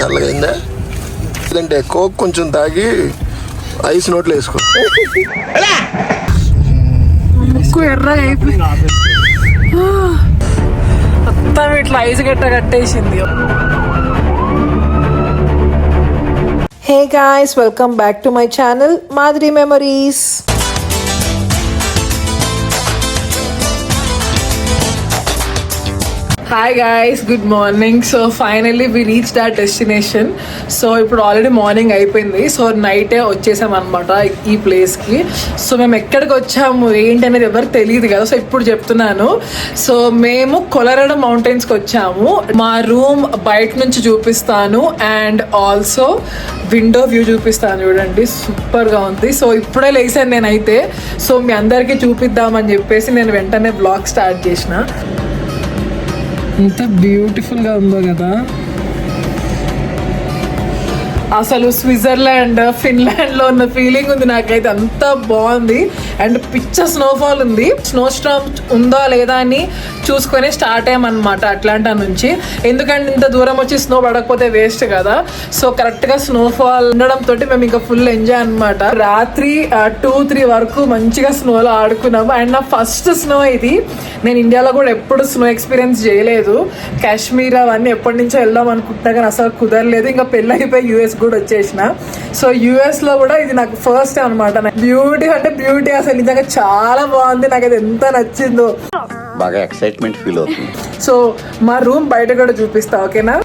చల్లగా అయిందా? లేదంటే కోక్ కొంచెం తాగి ఐస్ నోట్లో వేసుకో. ముక్కు ఎర్రగా అయిపోయింది మొత్తం, ఇట్లా ఐస్ గట్ట కట్టేసింది. Hey guys, welcome back to my channel Madhuri Memories. Hi guys, good morning. So finally we reached our destination. So ఇప్పుడు ఆల్రెడీ మార్నింగ్ అయిపోయింది. సో నైటే వచ్చేసాం అనమాట ఈ ప్లేస్కి. సో మేము ఎక్కడికి వచ్చాము ఏంటి అనేది ఎవరికి తెలియదు కదా, సో ఇప్పుడు చెప్తున్నాను. సో మేము కొలరాడో మౌంటైన్స్కి వచ్చాము. మా రూమ్ బయట నుంచి చూపిస్తాను అండ్ ఆల్సో విండో వ్యూ చూపిస్తాను. చూడండి, సూపర్గా ఉంది. సో ఇప్పుడే లేసాను నేనైతే. సో మీ అందరికీ చూపిద్దామని చెప్పేసి నేను వెంటనే బ్లాగ్ స్టార్ట్ చేసిన. ఎంత బ్యూటిఫుల్గా ఉందో కదా, అసలు స్విట్జర్లాండ్ ఫిన్లాండ్లో ఉన్న ఫీలింగ్ ఉంది నాకైతే. అంత బాగుంది అండ్ పిచ్చ స్నోఫాల్ ఉంది. స్నో స్టార్మ్ ఉందా లేదా అని చూసుకొని స్టార్ట్ అయ్యామన్నమాట అట్లాంటా నుంచి. ఎందుకంటే ఇంత దూరం వచ్చి స్నో పడకపోతే వేస్ట్ కదా. సో కరెక్ట్గా స్నోఫాల్ ఉండడంతో మేము ఇంకా ఫుల్ ఎంజాయ్ అనమాట. రాత్రి 2-3 వరకు మంచిగా స్నోలో ఆడుకున్నాము. అండ్ నా ఫస్ట్ స్నో ఇది. నేను ఇండియాలో కూడా ఎప్పుడు స్నో ఎక్స్పీరియన్స్ చేయలేదు. కాశ్మీర్ అవన్నీ ఎప్పటి నుంచో వెళ్దాం అనుకుంటున్నా కానీ అసలు కుదరలేదు. ఇంకా పెళ్ళి అయిపోయి యూఎస్ కూడా వచ్చేసిన. సో యుఎస్ లో కూడా ఇది నాకు ఫస్ట్ టైం అనమాట. బ్యూటీ అంటే బ్యూటీ, అసలు నిజంగా చాలా బాగుంది. నాకు అది ఎంత నచ్చిందో, బాగా ఎక్సైట్మెంట్ ఫీల్ అవుతుంది. సో మా రూమ్ బయట కూడా చూపిస్తా, ఓకేనా?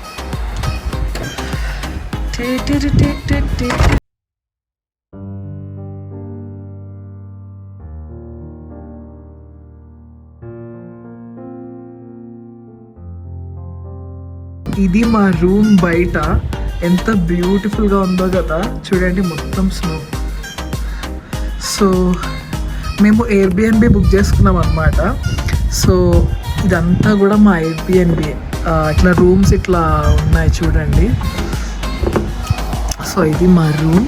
ఇది మా రూమ్ బయట ఎంత బ్యూటిఫుల్గా ఉందో కదా, చూడండి మొత్తం స్నో. సో మేము ఎయిర్బిఎన్బి బుక్ చేసుకున్నాం అనమాట. సో ఇదంతా కూడా మా ఎయిర్బిఎన్బి. ఇట్లా రూమ్స్ ఇట్లా ఉన్నాయి చూడండి. సో ఇది మా రూమ్.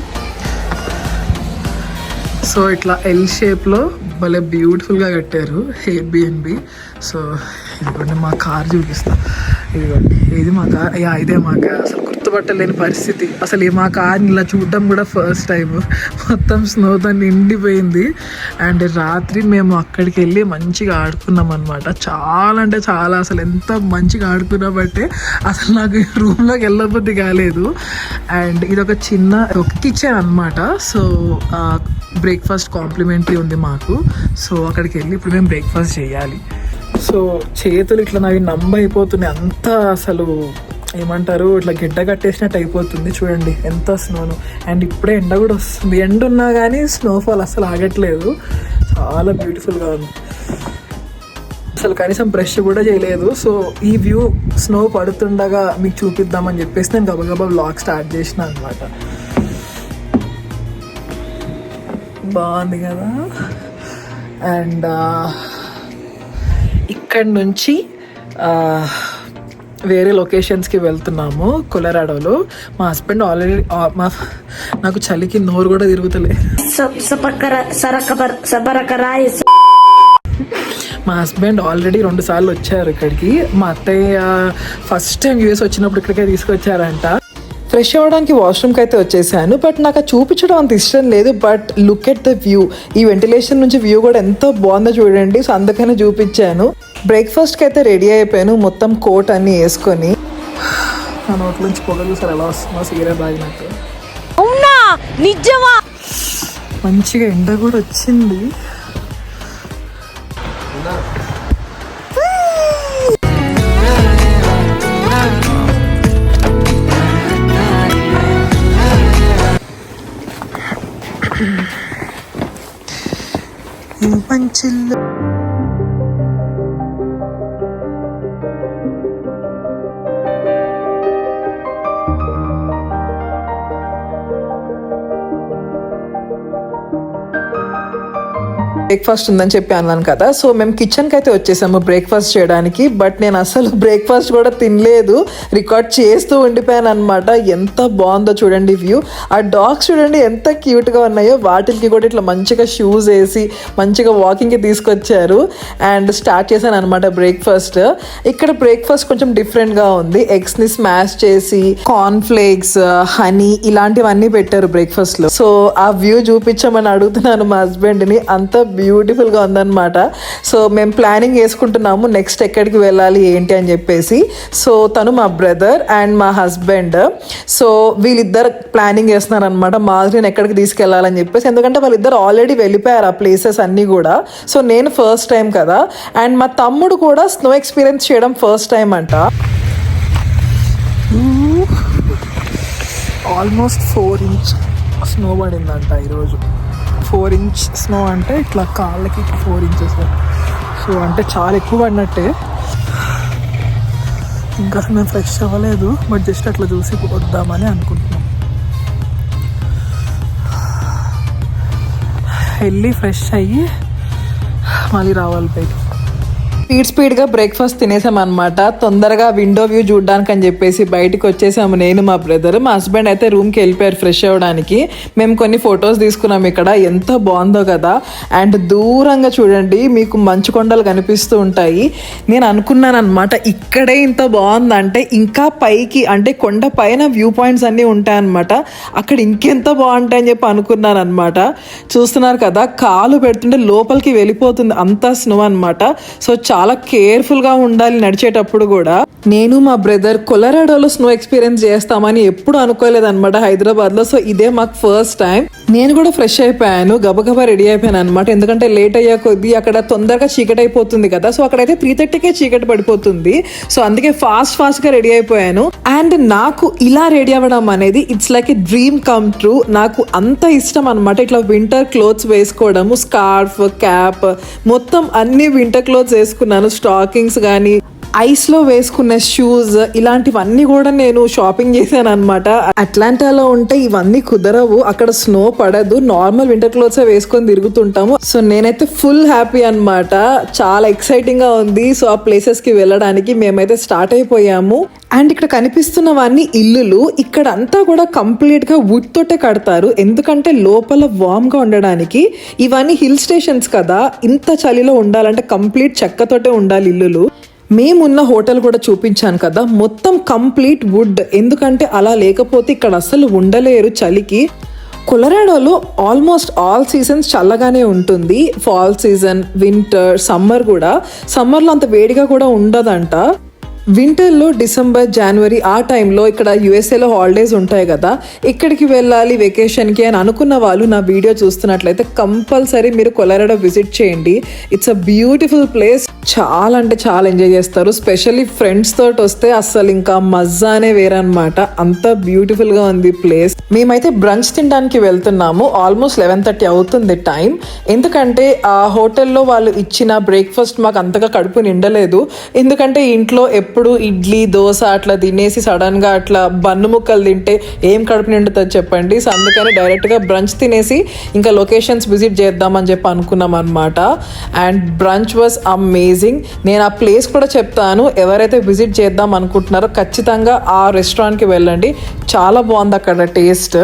సో ఇట్లా ఎల్ షేప్లో భలే బ్యూటిఫుల్గా కట్టారు ఎయిర్బిఎన్బి. సో ఇదిగోండి మా కార్ చూపిస్తా. ఇదిగోండి, ఇది మా కార్. ఇదే మా కార్. అసలు గుర్తుపట్టలేని పరిస్థితి. అసలు మా కార్ని ఇలా చూడడం కూడా ఫస్ట్ టైం. మొత్తం స్నోతో నిండిపోయింది. అండ్ రాత్రి మేము అక్కడికి వెళ్ళి మంచిగా ఆడుకున్నాం అనమాట. చాలా అంటే చాలా, అసలు ఎంత మంచిగా ఆడుకున్నామంటే అసలు నాకు రూమ్లోకి వెళ్ళబుద్ధి కాలేదు. అండ్ ఇది ఒక చిన్న కిచెన్ అనమాట. సో బ్రేక్ఫాస్ట్ కాంప్లిమెంటరీ ఉంది మాకు. సో అక్కడికి వెళ్ళి ఇప్పుడు మేము బ్రేక్ఫాస్ట్ చేయాలి. సో చేతులు ఇట్లా నావి నమ్మ అయిపోతున్నాయి. అంతా అసలు ఏమంటారు, ఇట్లా గిడ్డ కట్టేసినట్టు అయిపోతుంది. చూడండి ఎంత స్నోను. అండ్ ఇప్పుడే ఎండ కూడా వస్తుంది. ఎండ ఉన్నా కానీ స్నోఫాల్ అసలు ఆగట్లేదు. చాలా బ్యూటిఫుల్గా ఉంది. అసలు కనీసం బ్రష్ కూడా చేయలేదు. సో ఈ వ్యూ స్నో పడుతుండగా మీకు చూపిద్దామని చెప్పేసి నేను గబగబా వ్లాగ్ స్టార్ట్ చేసిన అనమాట. బాగుంది కదా. అండ్ ఇక్కడ నుంచి వేరే లొకేషన్స్కి వెళ్తున్నాము కొలరాడోలో. మా హస్బెండ్ ఆల్రెడీ నాకు చలికి నోరు కూడా తిరుగుతలే. మా హస్బెండ్ ఆల్రెడీ 2 సార్లు వచ్చారు ఇక్కడికి. మా అత్తయ్య ఫస్ట్ టైం యూఎస్ వచ్చినప్పుడు ఇక్కడికే తీసుకొచ్చారంట. ఫ్రెష్ అవ్వడానికి వాష్రూమ్కి అయితే వచ్చేసాను. బట్ నాకు అది చూపించడం అంత ఇష్టం లేదు. But look at the view. ఈ వెంటిలేషన్ నుంచి వ్యూ కూడా ఎంతో బాగుందో చూడండి. సో అందుకనే చూపించాను. బ్రేక్ఫాస్ట్కి అయితే రెడీ అయిపోయాను, మొత్తం కోట్ అన్ని వేసుకొని. నా నోట్ల నుంచి పొగ చూసారు ఎలా వస్తుందో, సిగరెట్ తాగినట్టు. అవునా, నిజమా? మంచిగా ఎండ కూడా వచ్చింది. మంచిల్లు బ్రేక్ఫాస్ట్ ఉందని చెప్పి అన్నాను కదా, సో మేము కిచెన్కి అయితే వచ్చేసాము బ్రేక్ఫాస్ట్ చేయడానికి. బట్ నేను అసలు బ్రేక్ఫాస్ట్ కూడా తినలేదు, రికార్డ్ చేస్తూ ఉండిపోయాను అనమాట. ఎంత బాగుందో చూడండి వ్యూ. ఆ డాగ్స్ చూడండి ఎంత క్యూట్గా ఉన్నాయో. వాటికి కూడా ఇట్లా మంచిగా షూస్ వేసి మంచిగా వాకింగ్కి తీసుకొచ్చారు. అండ్ స్టార్ట్ చేశాను అనమాట బ్రేక్ఫాస్ట్. ఇక్కడ బ్రేక్ఫాస్ట్ కొంచెం డిఫరెంట్గా ఉంది. ఎగ్స్ని స్మాష్ చేసి కార్న్ ఫ్లేక్స్, హనీ ఇలాంటివన్నీ పెట్టారు బ్రేక్ఫాస్ట్లో. సో ఆ వ్యూ చూపించమని అడుగుతున్నాను మా హస్బెండ్ని. అంత బ్యూటిఫుల్గా ఉందన్నమాట. సో మేము ప్లానింగ్ వేసుకుంటున్నాము నెక్స్ట్ ఎక్కడికి వెళ్ళాలి ఏంటి అని చెప్పేసి. సో తను మా బ్రదర్ అండ్ మా హస్బెండ్. సో వీళ్ళిద్దరు ప్లానింగ్ చేస్తున్నారు అనమాట మాధురిని ఎక్కడికి తీసుకెళ్లాలని చెప్పేసి. ఎందుకంటే వాళ్ళిద్దరు ఆల్రెడీ వెళ్ళిపోయారు ఆ ప్లేసెస్ అన్నీ కూడా. సో నేను ఫస్ట్ టైం కదా, అండ్ మా తమ్ముడు కూడా స్నో ఎక్స్పీరియన్స్ చేయడం ఫస్ట్ టైం అంట. ఆల్మోస్ట్ 4 ఇంచ్ స్నో పడిందంట ఈరోజు. 4 ఇంచ్ స్నో అంటే ఇట్లా కాళ్ళకి 4 ఇంచెస్. సో అంటే చాలా ఎక్కువ పడినట్టే. ఇంకా మేము ఫ్రెష్ అవ్వలేదు, బట్ జస్ట్ అట్లా చూసి వద్దామని అనుకుంటున్నాం. వెళ్ళి ఫ్రెష్ అయ్యి మళ్ళీ రావాలి బయట. స్పీడ్గా బ్రేక్ఫాస్ట్ తినేసామన్నమాట. తొందరగా విండో వ్యూ చూడడానికి అని చెప్పేసి బయటకు వచ్చేసాము నేను మా బ్రదర్. మా హస్బెండ్ అయితే రూమ్కి వెళ్ళిపోయారు ఫ్రెష్ అవ్వడానికి. మేము కొన్ని ఫొటోస్ తీసుకున్నాం ఇక్కడ. ఎంత బాగుందో కదా. అండ్ దూరంగా చూడండి మీకు మంచు కొండలు కనిపిస్తూ ఉంటాయి. నేను అనుకున్నాను అనమాట ఇక్కడే ఇంత బాగుందంటే ఇంకా పైకి అంటే కొండ పైన వ్యూ పాయింట్స్ అన్నీ ఉంటాయన్నమాట, అక్కడ ఇంకెంత బాగుంటాయని చెప్పి అనుకున్నాను అనమాట. చూస్తున్నారు కదా కాలు పెడుతుంటే లోపలికి వెళ్ళిపోతుంది అంత స్నో అనమాట. సో చాలా కేర్ఫుల్గా ఉండాలి నడిచేటప్పుడు కూడా. నేను మా బ్రదర్ కొలరాడోలో స్నో ఎక్స్పీరియన్స్ చేస్తామని ఎప్పుడు అనుకోలేదన్నమాట హైదరాబాద్లో. సో ఇదే మాకు ఫస్ట్ టైం. నేను కూడా ఫ్రెష్ అయిపోయాను, గబగబా రెడీ అయిపోయాను అనమాట. ఎందుకంటే లేట్ అయ్యా కొద్దీ అక్కడ తొందరగా చీకటి అయిపోతుంది కదా. సో అక్కడైతే 3:30కే చీకటి పడిపోతుంది. సో అందుకే ఫాస్ట్గా రెడీ అయిపోయాను. అండ్ నాకు ఇలా రెడీ అవ్వడం అనేది it's like a dream come true. నాకు అంత ఇష్టం అనమాట ఇట్లా వింటర్ క్లోత్స్ వేసుకోవడము. స్కార్ఫ్, క్యాప్ మొత్తం అన్ని వింటర్ క్లోత్స్ వేసుకున్నాను. స్టాకింగ్స్ కానీ, ఐస్లో వేసుకున్న షూస్ ఇలాంటివన్నీ కూడా నేను షాపింగ్ చేశాను అనమాట. అట్లాంటాలో ఉంటే ఇవన్నీ కుదరవు, అక్కడ స్నో పడదు, నార్మల్ వింటర్ క్లోత్స్ వేసుకొని తిరుగుతుంటాము. సో నేనైతే ఫుల్ హ్యాపీ అనమాట. చాలా ఎక్సైటింగ్ గా ఉంది. సో ఆ ప్లేసెస్ కి వెళ్ళడానికి మేమైతే స్టార్ట్ అయిపోయాము. అండ్ ఇక్కడ కనిపిస్తున్నవన్నీ ఇల్లులు. ఇక్కడ అంతా కూడా కంప్లీట్ గా వుడ్ తోటే కడతారు, ఎందుకంటే లోపల వార్మ్ గా ఉండడానికి. ఇవన్నీ హిల్ స్టేషన్స్ కదా, ఇంత చలిలో ఉండాలంటే కంప్లీట్ చెక్కతోటే ఉండాలి ఇల్లులు. మేమున్న హోటల్ కూడా చూపించాను కదా, మొత్తం కంప్లీట్ వుడ్. ఎందుకంటే అలా లేకపోతే ఇక్కడ అసలు ఉండలేరు చలికి. కొలరాడోలో ఆల్మోస్ట్ ఆల్ సీజన్స్ చల్లగానే ఉంటుంది. ఫాల్ సీజన్, వింటర్, సమ్మర్ కూడా. సమ్మర్లో అంత వేడిగా కూడా ఉండదంట. వింటర్లో డిసెంబర్, జనవరి ఆ టైంలో ఇక్కడ యుఎస్ఏలో హాలిడేస్ ఉంటాయి కదా, ఇక్కడికి వెళ్ళాలి వెకేషన్కి అని అనుకున్న వాళ్ళు నా వీడియో చూస్తున్నట్లయితే కంపల్సరీ మీరు కొలరాడో విజిట్ చేయండి. It's a beautiful place. చాలా అంటే చాలా ఎంజాయ్ చేస్తారు. స్పెషల్లీ ఫ్రెండ్స్ తోటి వస్తే అస్సలు ఇంకా మజానే వేరనమాట. అంత బ్యూటిఫుల్గా ఉంది ప్లేస్. మేమైతే బ్రంచ్ తినడానికి వెళ్తున్నాము. ఆల్మోస్ట్ 11:30 అవుతుంది టైం. ఎందుకంటే ఆ హోటల్లో వాళ్ళు ఇచ్చిన బ్రేక్ఫాస్ట్ మాకు అంతగా కడుపు నిండలేదు. ఎందుకంటే ఇంట్లో ఎప్పుడు ఇడ్లీ, దోశ అట్లా తినేసి సడన్ గా అట్లా బన్ను ముక్కలు తింటే ఏం కడుపు నిండుతుంది చెప్పండి. సో అందుకని డైరెక్ట్ గా బ్రంచ్ తినేసి ఇంకా లొకేషన్స్ విజిట్ చేద్దామని చెప్పి అనుకున్నాం అనమాట. And branch was amazing. నేను ఆ ప్లేస్ కూడా చెప్తాను, ఎవరైతే విజిట్ చేద్దాం అనుకుంటున్నారో ఖచ్చితంగా ఆ రెస్టారెంట్కి వెళ్ళండి. చాలా బాగుంది అక్కడ టేస్ట్.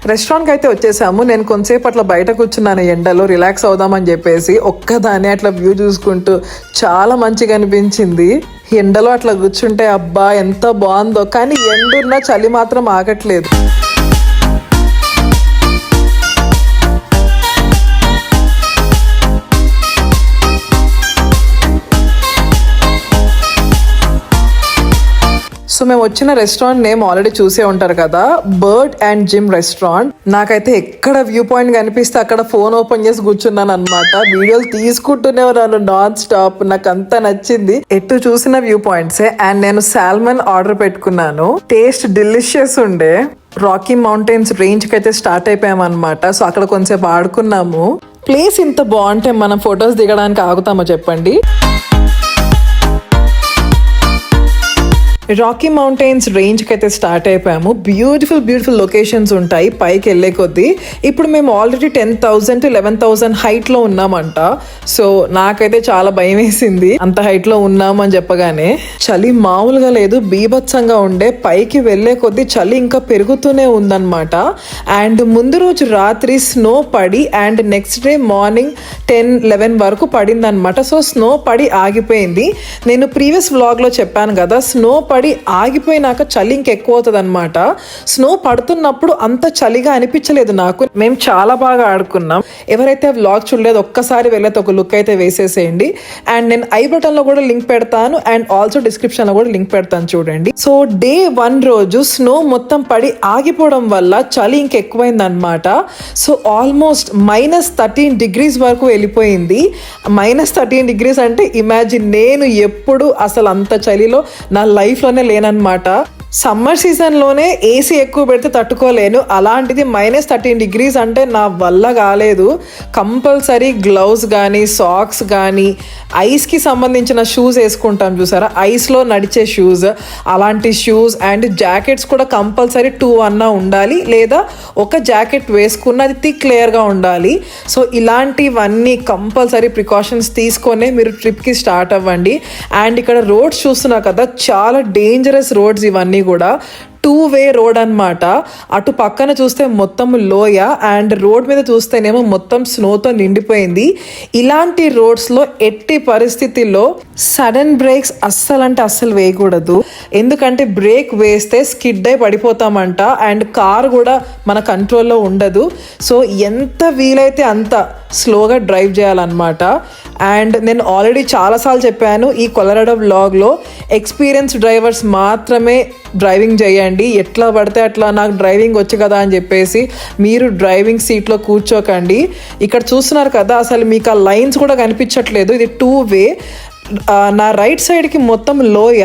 రెస్టారెంట్కి అయితే వచ్చేసాము. నేను కొంతసేపు అట్లా బయట కూర్చున్నాను ఎండలో, రిలాక్స్ అవుదామని చెప్పేసి. ఒక్కదాన్ని అట్లా వ్యూ చూసుకుంటూ చాలా మంచిగా అనిపించింది. ఎండలో అట్లా కూర్చుంటే అబ్బా ఎంత బాగుందో. కానీ ఎండున్న చలి మాత్రం ఆగట్లేదు. సో మేము వచ్చిన రెస్టారెంట్ నేమ్ ఆల్రెడీ చూసే ఉంటారు కదా, బర్డ్ అండ్ జిమ్ రెస్టారెంట్. నాకైతే ఎక్కడ వ్యూ పాయింట్ కనిపిస్తే అక్కడ ఫోన్ ఓపెన్ చేసి కూర్చున్నాను అనమాట. వీడియోలు తీసుకుంటూనే ఉన్నాను నాన్ స్టాప్. నాకు అంత నచ్చింది, ఎటు చూసిన వ్యూ పాయింట్సే. అండ్ నేను సాల్మన్ ఆర్డర్ పెట్టుకున్నాను. టేస్ట్ డిలిషియస్ ఉండే. రాకీ మౌంటైన్స్ రేంజ్ కి అయితే స్టార్ట్ అయిపోయామన్నమాట. సో అక్కడ కొంచెంసేపు ఆడుకున్నాము. ప్లేస్ ఇంత బాగుంటే మనం ఫొటోస్ దిగడానికి ఆగుతామో చెప్పండి. రాకీ మౌంటైన్స్ రేంజ్కి అయితే స్టార్ట్ అయిపోయాము. బ్యూటిఫుల్ లొకేషన్స్ ఉంటాయి పైకి వెళ్ళే కొద్దీ. ఇప్పుడు మేము ఆల్రెడీ 10,000 to 11,000 హైట్లో ఉన్నామంట. సో నాకైతే చాలా భయం వేసింది అంత హైట్లో ఉన్నాము అని చెప్పగానే. చలి మామూలుగా లేదు, బీభత్సంగా ఉండే. పైకి వెళ్ళే కొద్దీ చలి ఇంకా పెరుగుతూనే ఉందన్నమాట. అండ్ ముందు రోజు రాత్రి స్నో పడి అండ్ నెక్స్ట్ డే మార్నింగ్ 10-11 వరకు పడింది అనమాట. సో స్నో పడి ఆగిపోయింది. నేను ప్రీవియస్ వ్లాగ్లో చెప్పాను కదా, స్నో పడి ఆగిపోయినాక చలి ఇంకెక్కువ అవుతుంది అనమాట. స్నో పడుతున్నప్పుడు అంత చలిగా అనిపించలేదు నాకు. మేము చాలా బాగా ఆడుకున్నాం. ఎవరైతే వ్లాగ్ చూడలేదు ఒక్కసారి వెళ్ళైతే ఒక లుక్ అయితే వేసేసేయండి. అండ్ నేను ఐ బటన్లో కూడా లింక్ పెడతాను అండ్ ఆల్సో డిస్క్రిప్షన్లో కూడా లింక్ పెడతాను చూడండి. సో డే 1 రోజు స్నో మొత్తం పడి ఆగిపోవడం వల్ల చలి ఇంకెక్కువైంది అనమాట. సో ఆల్మోస్ట్ -13 degrees వరకు వెళ్ళిపోయింది. -13 degrees అంటే ఇమాజిన్, నేను ఎప్పుడు అసలు అంత చలిలో నా లైఫ్లోనే లేనన్నమాట. సమ్మర్ సీజన్లోనే ఏసీ ఎక్కువ పెడితే తట్టుకోలేను, అలాంటిది -13 degrees అంటే నా వల్ల కాలేదు. కంపల్సరీ గ్లౌస్ కానీ సాక్స్ కానీ ఐస్కి సంబంధించిన షూస్ వేసుకుంటాం చూసారా, ఐస్లో నడిచే షూస్, అలాంటి షూస్ అండ్ జాకెట్స్ కూడా కంపల్సరీ 2 అన్నా ఉండాలి, లేదా ఒక జాకెట్ వేసుకున్న అది థిక్ లేయర్గా ఉండాలి. సో ఇలాంటివన్నీ కంపల్సరీ ప్రికాషన్స్ తీసుకొనే మీరు ట్రిప్కి స్టార్ట్ అవ్వండి. అండ్ ఇక్కడ రోడ్స్ చూస్తున్నారు కదా, చాలా డేంజరస్ రోడ్స్ ఇవన్నీ కూడా. 2-way రోడ్ అన్నమాట. అటు పక్కన చూస్తే మొత్తం లోయ అండ్ రోడ్ మీద చూస్తేనేమో మొత్తం స్నోతో నిండిపోయింది. ఇలాంటి రోడ్స్లో ఎట్టి పరిస్థితుల్లో సడన్ బ్రేక్స్ అస్సలు వేయకూడదు. ఎందుకంటే బ్రేక్ వేస్తే స్కిడ్ అయి పడిపోతామంట అండ్ కార్ కూడా మన కంట్రోల్లో ఉండదు. సో ఎంత వీలైతే అంత స్లోగా డ్రైవ్ చేయాలన్నమాట. అండ్ నేను ఆల్రెడీ చాలాసార్లు చెప్పాను ఈ కొలరాడో వ్లాగ్లో, ఎక్స్పీరియన్స్ డ్రైవర్స్ మాత్రమే డ్రైవింగ్ చేయండి. ఎట్లా పడితే అట్లా నాకు డ్రైవింగ్ వచ్చు కదా అని చెప్పేసి మీరు డ్రైవింగ్ సీట్లో కూర్చోకండి. ఇక్కడ చూస్తున్నారు కదా, అసలు మీకు ఆ లైన్స్ కూడా కనిపించట్లేదు. ఇది 2-way. నా రైట్ సైడ్కి మొత్తం లోయ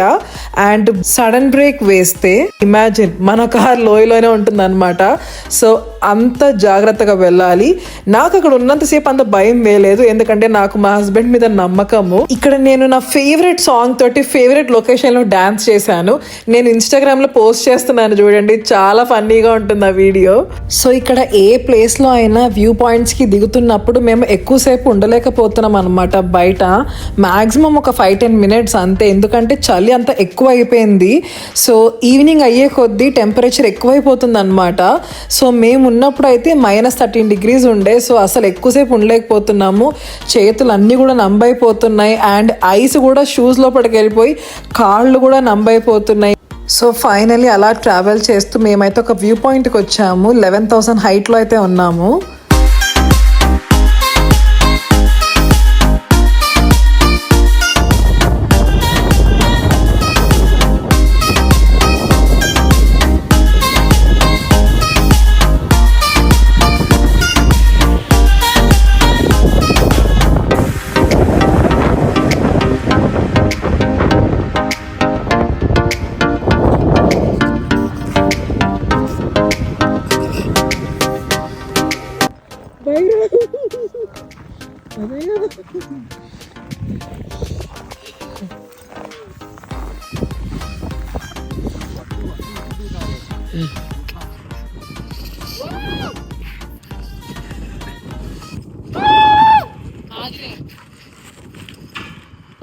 అండ్ సడన్ బ్రేక్ వేస్తే ఇమాజిన్ మన కార్ లోయలోనే ఉంటుంది అనమాట. సో అంత జాగ్రత్తగా వెళ్ళాలి. నాకు అక్కడ ఉన్నంతసేపు అంత భయం వేయలేదు, ఎందుకంటే నాకు మా హస్బెండ్ మీద నమ్మకము. ఇక్కడ నేను నా ఫేవరెట్ సాంగ్ తోటి ఫేవరెట్ లొకేషన్లో డాన్స్ చేశాను. నేను ఇన్స్టాగ్రామ్లో పోస్ట్ చేస్తున్నాను చూడండి, చాలా ఫన్నీగా ఉంటుంది ఆ వీడియో. సో ఇక్కడ ఏ ప్లేస్లో అయినా వ్యూ పాయింట్స్కి దిగుతున్నప్పుడు మేము ఎక్కువసేపు ఉండలేకపోతున్నాం అనమాట బయట. మ్యాక్సిమం ఒక 5-10 minutes అంతే, ఎందుకంటే చలి అంత ఎక్కువ అయిపోయింది. సో ఈవినింగ్ అయ్యే కొద్దీ టెంపరేచర్ ఎక్కువైపోతుంది అనమాట. సో మేము ఉన్నప్పుడు అయితే -13 degrees ఉండే. సో అసలు ఎక్కువసేపు ఉండలేకపోతున్నాము, చేతులు అన్నీ కూడా నంబైపోతున్నాయి అండ్ ఐస్ కూడా షూస్ లోపలికి వెళ్ళిపోయి కాళ్ళు కూడా నంబైపోతున్నాయి. సో ఫైనలీ అలా ట్రావెల్ చేస్తూ మేమైతే ఒక వ్యూ పాయింట్కి వచ్చాము. 11,000 హైట్లో అయితే ఉన్నాము.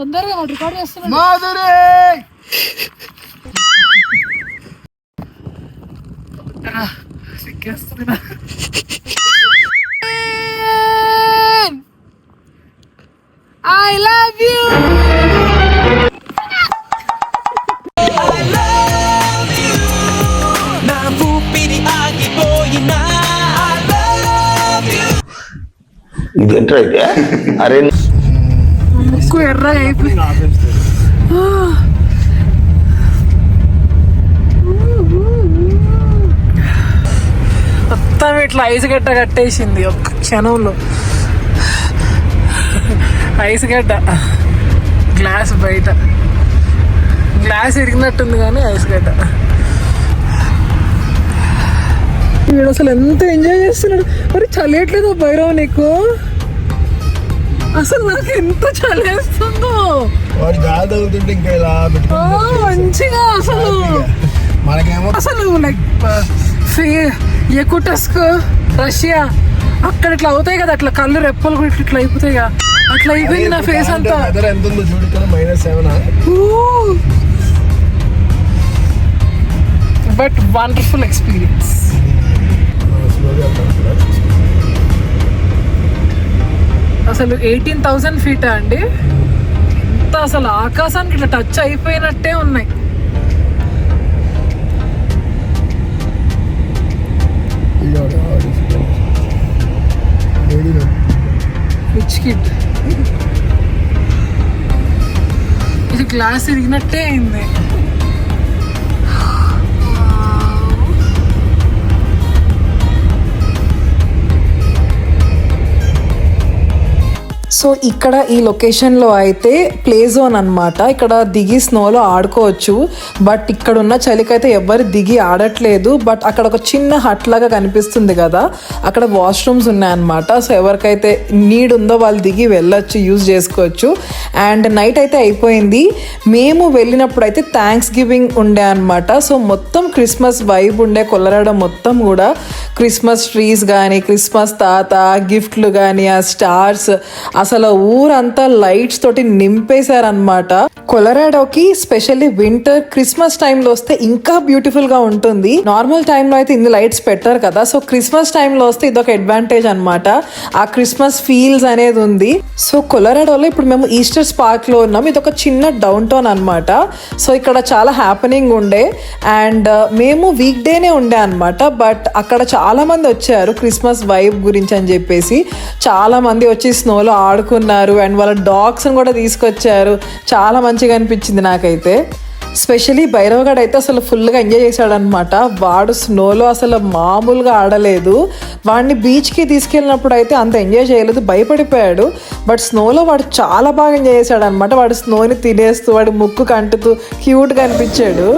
తొందరగా రికార్డ్ చేస్తున్నాను. I love you. నా ఊపిరి ఆగిపోయినా I love you. ఇదేంట్రా అయితే? అరే ముక్కు ఎర్రగా అయిపోయింది. మొత్తం ఇట్లా ఐస్ గడ్డ కట్టేసింది ఒక్క క్షణంలో. ఐస్ గడ్డ, గ్లాస్ బయట, గ్లాస్ ఇరిగినట్టుంది కానీ ఐస్ గడ్డ. వీడు అసలు ఎంత ఎంజాయ్ చేస్తున్నాడు. మరి చలియట్లేదు భైరవ్ నీకు? అసలు నాకు ఎంత చలేస్తుందో. వాడు గాలి తగులుతుంటే ఇంకా ఇలా మంచిగా అసలు మనకేమో అసలు లైక్ యకుటస్క్ రష్యా అక్కడ ఇట్లా అవుతాయి కదా, అట్లా కళ్ళు రెప్పలు కూడా ఇట్లా అయిపోతాయి కదా, అట్లా అయిపోయింది నా ఫేస్ అంతా. ఎంత ఉందో చూడు ఇక్కడ -7. But wonderful experience. అసలు 18,000 feet అండి, ఎంత అసలు ఆకాశానికి ఇట్లా టచ్ అయిపోయినట్టే ఉన్నాయి. రిచ్ కిడ్ ఇది గ్లాస్ ఇరిగినట్టే అయింది. సో ఇక్కడ ఈ లొకేషన్లో అయితే ప్లే జోన్ అనమాట, ఇక్కడ దిగి స్నోలో ఆడుకోవచ్చు. బట్ ఇక్కడ ఉన్న చలికైతే ఎవరు దిగి ఆడట్లేదు. బట్ అక్కడ ఒక చిన్న హట్ లాగా కనిపిస్తుంది కదా, అక్కడ వాష్రూమ్స్ ఉన్నాయన్నమాట. సో ఎవరికైతే నీడ్ ఉందో వాళ్ళు దిగి వెళ్ళొచ్చు, యూజ్ చేసుకోవచ్చు. అండ్ నైట్ అయితే అయిపోయింది. మేము వెళ్ళినప్పుడు అయితే థ్యాంక్స్ గివింగ్ ఉండే అనమాట. సో మొత్తం క్రిస్మస్ వైబ్ ఉండే కొలరాడో మొత్తం కూడా క్రిస్మస్ ట్రీస్ కానీ, క్రిస్మస్ తాత గిఫ్ట్లు కానీ, ఆ స్టార్స్, అసలు ఊరంతా లైట్స్ తోటి నింపేశారనమాట. కొలరాడోకి స్పెషల్లీ వింటర్ క్రిస్మస్ టైంలో వస్తే ఇంకా బ్యూటిఫుల్ గా ఉంటుంది. నార్మల్ టైంలో అయితే ఇన్ని లైట్స్ పెట్టారు కదా, సో క్రిస్మస్ టైంలో వస్తే ఇదొక అడ్వాంటేజ్ అనమాట. ఆ క్రిస్మస్ ఫీల్స్ అనేది ఉంది. సో కొలరాడోలో ఇప్పుడు మేము ఈస్టర్ పార్క్ లో ఉన్నాం. ఇది ఒక చిన్న డౌన్ టౌన్ అనమాట. సో ఇక్కడ చాలా హ్యాపెనింగ్ ఉండే. అండ్ మేము వీక్ డేనే ఉండే అనమాట. బట్ అక్కడ చాలా మంది వచ్చారు క్రిస్మస్ వైబ్ గురించి అని చెప్పేసి. చాలా మంది వచ్చి స్నోలో ఆడుకున్నారు అండ్ వాళ్ళ డాగ్స్ కూడా తీసుకొచ్చారు. చాలా మంచిగా అనిపించింది నాకైతే. స్పెషలీ భైరవగాడు అయితే అసలు ఫుల్గా ఎంజాయ్ చేశాడనమాట. వాడు స్నోలో అసలు మామూలుగా ఆడలేదు. వాడిని బీచ్కి తీసుకెళ్ళినప్పుడు అయితే అంత ఎంజాయ్ చేయలేదు, భయపడిపోయాడు. బట్ స్నోలో వాడు చాలా బాగా ఎంజాయ్ చేశాడు అనమాట. వాడు స్నోని తినేస్తూ, వాడి ముక్కు కంటుతూ క్యూట్గా అనిపించాడు.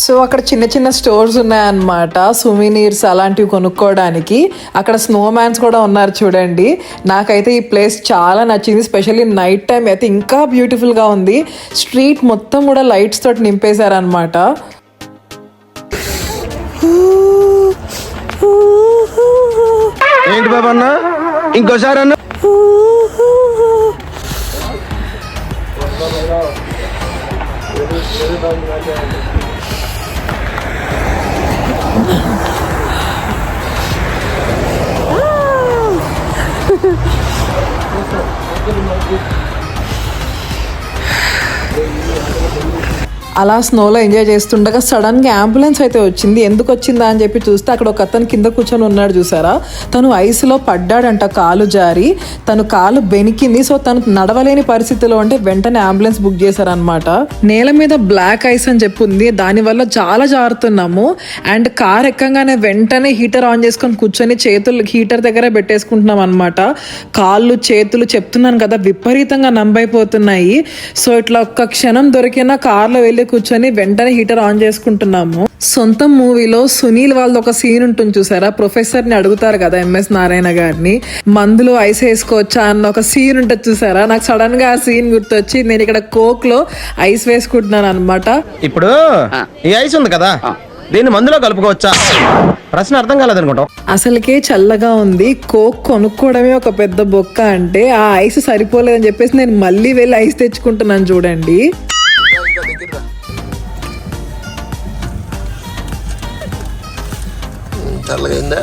సో అక్కడ చిన్న చిన్న స్టోర్స్ ఉన్నాయన్నమాట, సువెనీర్స్ అలాంటివి కొనుక్కోవడానికి. అక్కడ స్నో మ్యాన్స్ కూడా ఉన్నారు చూడండి. నాకైతే ఈ ప్లేస్ చాలా నచ్చింది. స్పెషల్లీ నైట్ టైం అయితే ఇంకా బ్యూటిఫుల్గా ఉంది. స్ట్రీట్ మొత్తం కూడా లైట్స్ తోటి నింపేశారనమాట. ఏంటి బాబా అన్న, ఇంకోసారి అన్న. అలా స్నోలో ఎంజాయ్ చేస్తుండగా సడన్గా అంబులెన్స్ అయితే వచ్చింది. ఎందుకు వచ్చిందా అని చెప్పి చూస్తే అక్కడ ఒక అతను కింద కూర్చొని ఉన్నాడు చూసారా, తను ఐస్లో పడ్డాడంట, కాలు జారి తను కాలు బెనికింది. సో తను నడవలేని పరిస్థితిలో ఉంటే వెంటనే అంబులెన్స్ బుక్ చేశారనమాట. నేల మీద బ్లాక్ ఐస్ అని చెప్పి ఉంది, దానివల్ల చాలా జారుతున్నాము. అండ్ కార్ ఎక్కగానే వెంటనే హీటర్ ఆన్ చేసుకొని కూర్చొని చేతులు హీటర్ దగ్గర పెట్టేసుకుంటున్నాం అనమాట. కాళ్ళు చేతులు చెప్తున్నాను కదా విపరీతంగా నంబైపోతున్నాయి. సో ఇట్లా ఒక్క క్షణం దొరికినా కార్లో వెళ్ళి కూర్చొని వెంటనే హీటర్ ఆన్ చేసుకుంటున్నాము. సొంతం మూవీలో సునీల్ వాళ్ళది ఒక సీన్ ఉంటుంది చూసారా, ప్రొఫెసర్ ని అడుగుతారు కదా MS నారాయణ గారిని, మందులో ఐస్ వేసుకోవచ్చా అన్న ఒక సీన్ ఉంటుంది చూసారా. నాకు సడన్ గా ఆ సీన్ గుర్తొచ్చి నేను ఇక్కడ కోక్ లో ఐస్ వేసుకుంటున్నాను అనమాట. ఇప్పుడు ఈ ఐస్ ఉంది కదా, దీన్ని మందులో కలుపుకోవచ్చా? ప్రశ్న అర్థం కాలేదనుకుంటాం. అసలుకే చల్లగా ఉంది, కోక్ కొనుక్కోవడమే ఒక పెద్ద బొక్క అంటే ఆ ఐస్ సరిపోలేదని చెప్పేసి నేను మళ్ళీ వెళ్ళి ఐస్ తెచ్చుకుంటున్నాను చూడండి. చల్లగా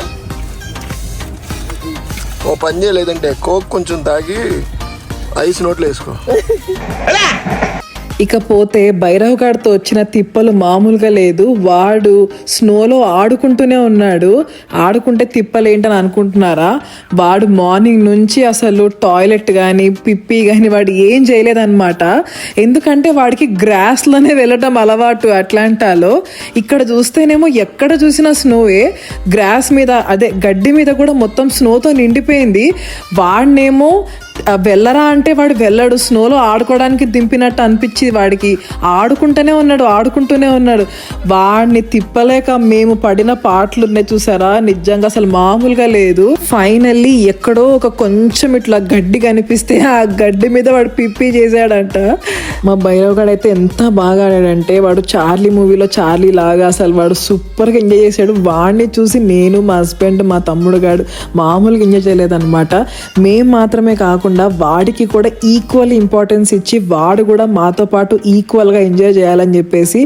ఓ పని చేయలేదంటే కోక్ కొంచెం తాగి ఐస్ నోట్లో వేసుకో. ఇకపోతే భైరవగాడితో వచ్చిన తిప్పలు మామూలుగా లేదు. వాడు స్నోలో ఆడుకుంటూనే ఉన్నాడు. ఆడుకుంటే తిప్పలు ఏంటని అనుకుంటున్నారా, వాడు మార్నింగ్ నుంచి అసలు టాయిలెట్ కానీ పిప్పి కానీ వాడు ఏం చేయలేదన్నమాట. ఎందుకంటే వాడికి గ్రాస్లోనే వెళ్ళటం అలవాటు అట్లాంటాలో. ఇక్కడ చూస్తేనేమో ఎక్కడ చూసినా స్నోవే, గ్రాస్ మీద అదే గడ్డి మీద కూడా మొత్తం స్నోతో నిండిపోయింది. వాడినేమో వెళ్ళరా అంటే వాడు వెళ్ళాడు. స్నోలో ఆడుకోవడానికి దింపినట్టు అనిపించి వాడికి ఆడుకుంటూనే ఉన్నాడు. వాడిని తిప్పలేక మేము పడిన పాటలు ఉన్నాయి చూసారా, నిజంగా అసలు మామూలుగా లేదు. ఫైనల్లీ ఎక్కడో ఒక కొంచెం ఇట్లా గడ్డి కనిపిస్తే ఆ గడ్డి మీద వాడు పిప్పి చేశాడంట. మా భైరవ్ గాడు అయితే ఎంత బాగా ఆడాడంటే, వాడు చార్లీ మూవీలో చార్లీ లాగా అసలు వాడు సూపర్గా ఎంజాయ్ చేశాడు. వాడిని చూసి నేను, మా హస్బెండ్, మా తమ్ముడు గాడు మామూలుగా ఎంజాయ్ చేయలేదన్నమాట. మేము మాత్రమే కాకుండా వాడికి కూడా ఈక్వల్ ఇంపార్టెన్స్ ఇచ్చి వాడు కూడా మాతో పాటు ఈక్వల్గా ఎంజాయ్ చేయాలని చెప్పేసి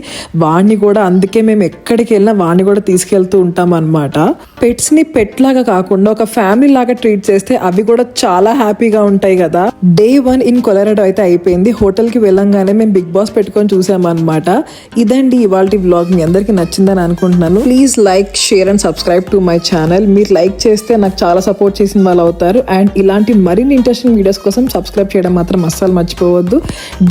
వాడిని కూడా, అందుకే మేము ఎక్కడికి వెళ్ళినా వాడిని కూడా తీసుకెళ్తూ ఉంటాం అనమాట. పెట్స్ని పెట్ లాగా కాకుండా ఒక ఫ్యామిలీ లాగా ట్రీట్ చేస్తే అవి కూడా చాలా హ్యాపీగా ఉంటాయి కదా. Day 1 ఇన్ కొలరాడో అయితే అయిపోయింది. హోటల్కి వెళ్ళంగానే మేము బిగ్ బాస్ పెట్టుకొని చూసామన్నమాట. ఇదండి ఇవాళ వ్లాగ్. మీ అందరికీ నచ్చిందని అనుకుంటున్నాను. Please like, share and subscribe to my channel. మీరు లైక్ చేస్తే నాకు చాలా సపోర్ట్ చేసిన వాళ్ళు అవుతారు. అండ్ ఇలాంటి మరిన్ని ఇంట్రెస్టింగ్ వీడియోస్ కోసం సబ్స్క్రైబ్ చేయడం మాత్రం అస్సలు మర్చిపోవద్దు.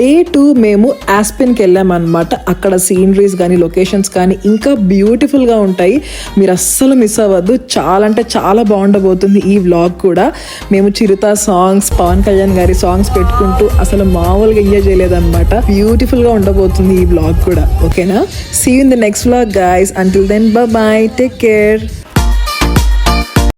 Day 2 మేము ఆస్పెన్కి వెళ్ళామన్నమాట. అక్కడ సీనరీస్ కానీ లొకేషన్స్ కానీ ఇంకా బ్యూటిఫుల్గా ఉంటాయి. మీరు అస్సలు మిస్ అవ్వద్దు. చాలా అంటే చాలా బాగుండబోతుంది ఈ వ్లాగ్ కూడా. మేము చిరుత సాంగ్స్, పవన్ కళ్యాణ్ గారి సాంగ్స్ పెట్టుకుంటూ అసలు మామూలుగా ఎంజాయ్ చేయలేదన్నమాట. బ్యూటిఫుల్గా ఉండబోతుంది ఈ వ్లాగ్ కూడా. ఓకేనా? See you in the next vlog guys. Until then bye bye, take care.